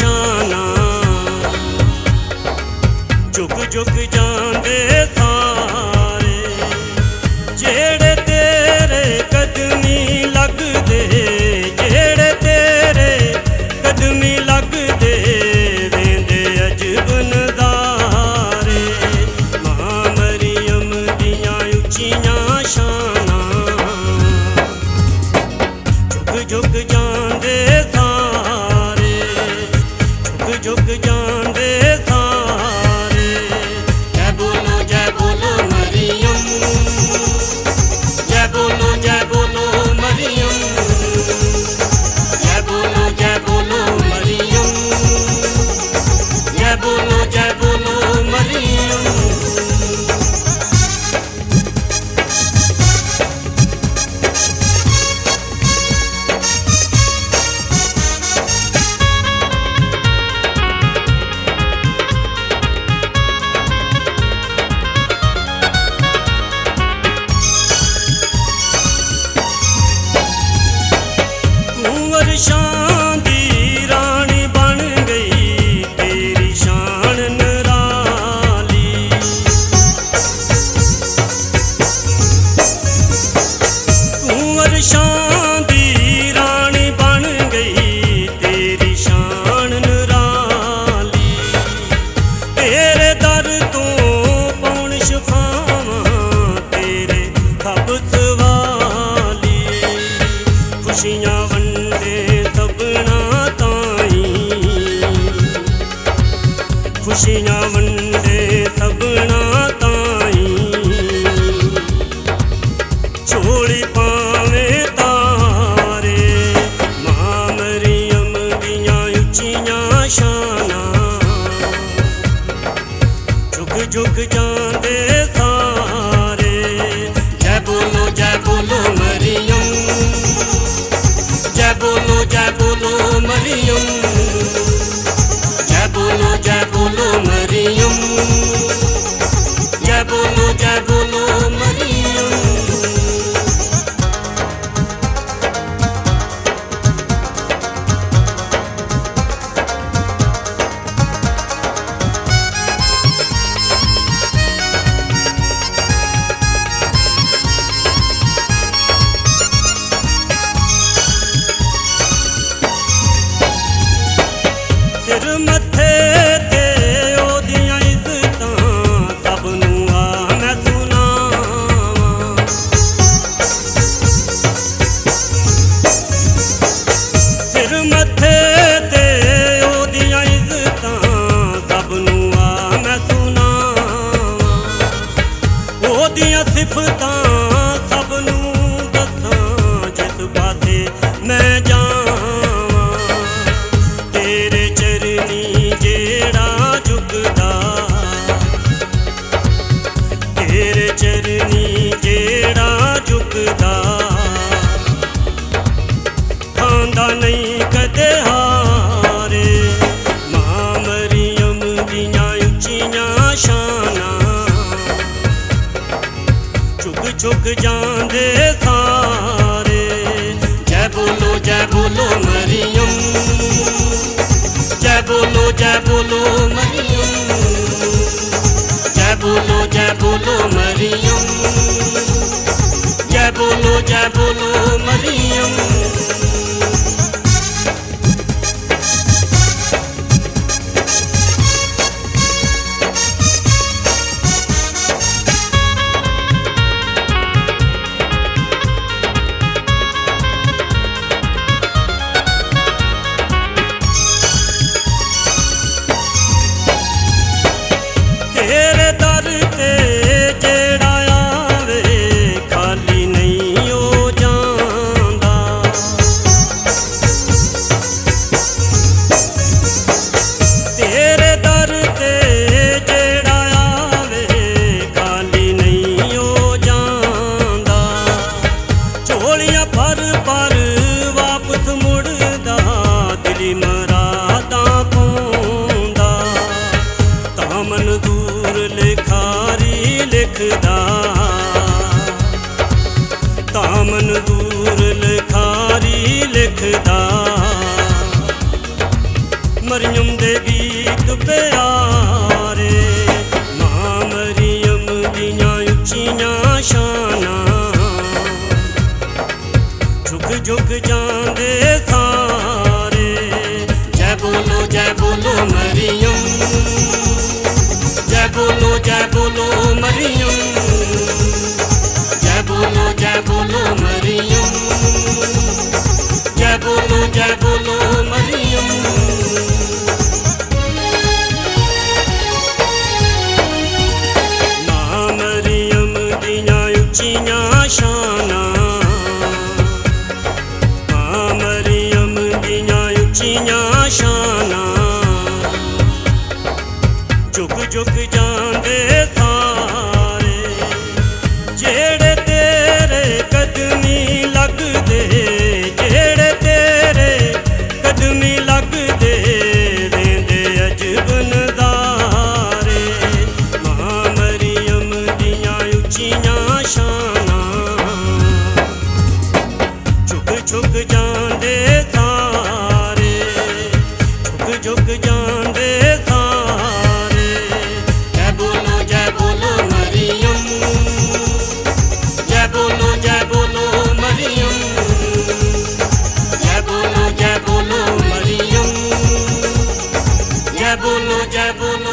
शाना झुक झुक जांदे सारे जेड़े तेरे कदमी लगदे जेड़े तेरे कदमी लगदे वेंदे अजब नज़ारे मां मरियम दियां उच्चियां शाना झुक झुक जांदे सारे झुक झुक जांदे सारे जय बोलो मरियम जय बोलो मरियम जय बोलो मरियम जय बोलो मरियम। शान दी रानी बन गई तेरी शान निराली कुंवर शान दी रानी बन गई तेरी शान निराली तेरे दर तो पौन शफावां तेरे खबत वाली खुशियां खुशियां वंडे सबना ताई छोड़ी पावे तारे मां मरियम दियां उच्चियां शाना झुक झुक जांदे सारे जय बोलो मरियम जय बोलो मरियम जय बोलो मरियम जय बोलो मरियम। सिर मथे ते ओदियां इज्जतां सब नूं आ मैं सुनावां सिर मथे ते ओदियां इज्जतां सब नूं आ मैं सुनावां ओदियां सिफतां सब नूं दस्सां जिस पासे मैं जावां तेरे चरनी जेड़ा झुकदा तेरे चरनी जेड़ा झुकदा खांदा नहीं कदे हारे मां मरियम दियां उच्चियां शाना झुक झुक जांदे सारे जय बोलो मरियम जय बोलो मरियम जय बोलो मरियम जय बोलो मरियम। तेरे दर ते जेड़ा आवे खाली नहीं हो जांदा तेरे दर ते जेड़ा आवे खाली नहीं हो जांदा झोलियां भर भर वापस मुड़दा दिली मरादा पौंदा तामन दूर लिखारी लिखदा तामन दूर लिखारी लिखदा मरियम दे गीत प्यारे, मां मरियम दियां उच्चियां शानां झुक झुक जांदे सारे। जय बोलो मरियम, जय बोलो मरियम, जय बोलो मरियम, जय बोलो मरियम। मां मरियम दियां उच्चियां शानां, मां मरियम दियां उच्चियां शानां झुक झुक जांदे सारे। जेड़े तेरे कदमी लगदे, जेड़े तेरे कदमी लगदे वेंदे अजब नज़ारे। मां मरियम दियां उच्चियां शानां झुक झुक जांदे सारे, झुक झुक जांदे सारे। जय बोलो मरियम, जय बोलो मरियम, जय बोलो मरियम, जय बोलो